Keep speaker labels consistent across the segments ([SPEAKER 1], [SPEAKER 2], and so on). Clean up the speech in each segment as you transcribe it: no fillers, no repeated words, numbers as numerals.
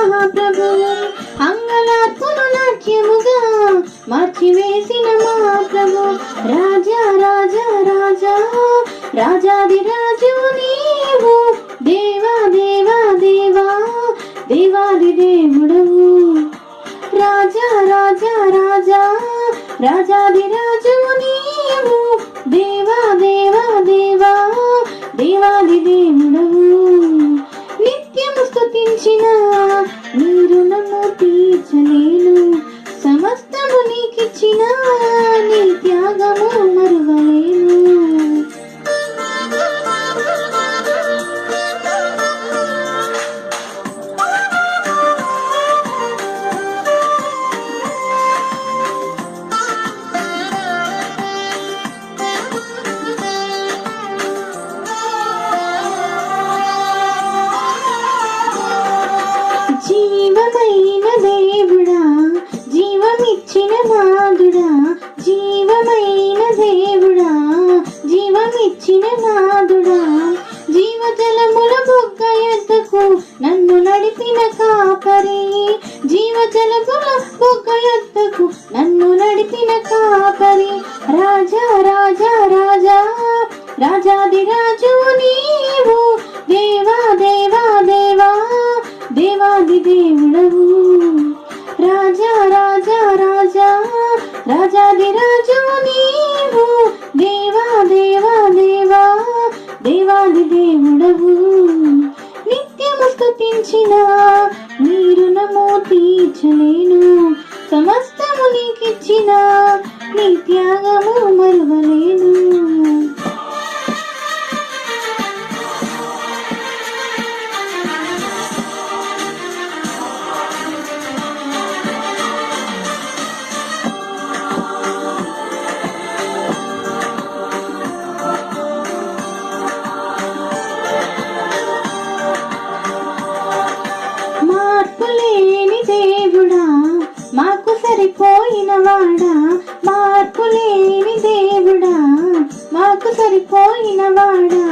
[SPEAKER 1] మహాప్రభు అంగలార్పును నాట్యముగా మార్చివేసిన మహాప్రభు రాజా రాజా రాజా రాజాది రాజు నీవు దేవా దేవా దేవా దేవాది దేవుడవు రాజా రాజా రాజా రాజాది రాజు నీవు దేవా దేవా దేవా దేవాది దేవుడవు నిత్యము స్తుతించిన నీ రుణము తీర్చలేను సమస్తము నీకిచ్చిన నీ త్యాగము మరువలేను జీవమైన దేవుడా జీవమిచ్చిన నాదుడా జీవమైన దేవుడా జీవమిచ్చిన నాదుడా జీవజలముల బొగ్గ ఎద్దకు నన్ను నడిపిన కాపరి జీవజలముల బొగ్గ ఎద్దకు నన్ను నడిపిన కాపరి రాజా రాజా రాజా రాజాది రాజు నీవు దేవా దేవా దేవా దేవాది దేవుడవు రాజా రాజా రాజా రాజాది రాజు నీవు దేవా దేవా దేవా దేవాది దేవుడవు నిత్యము స్తుతించిన నీ రుణము తీర్చలేను సమస్తము నీకిచ్చిన నీ త్యాగము మరువలేను మార్పులేని దేవుడా మాకు సరిపోయిన వాడా మార్పులేని దేవుడా మాకు సరిపోయిన వాడా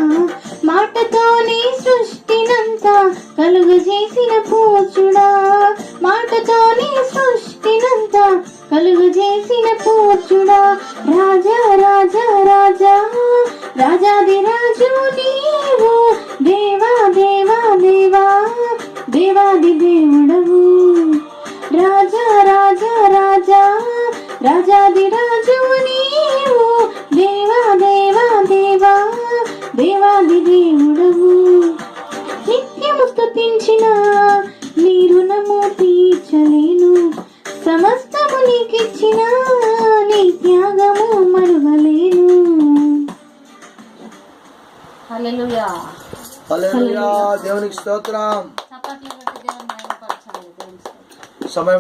[SPEAKER 1] మాటతోనే సృష్టినంతా కలుగజేసిన పూజుడా మాటతోనే సృష్టినంతా కలుగజేసిన పూజుడా రాజా రాజా రాజా రాజాది రాజు నీవు దేవా దేవా దేవా దేవాది దేవుడవు రాజా రాజా రాజా రాజాది రాజు నీవు దేవా దేవా దేవా దేవాది దేవుడవు నిత్యము స్తుతించిన నీ రుణము తీర్చలేను సమస్తము నీకిచ్చిన నీ త్యాగము మరువలేను
[SPEAKER 2] హల్లెలూయా
[SPEAKER 3] హల్లెలూయా దేవునికి స్తోత్రం సమయం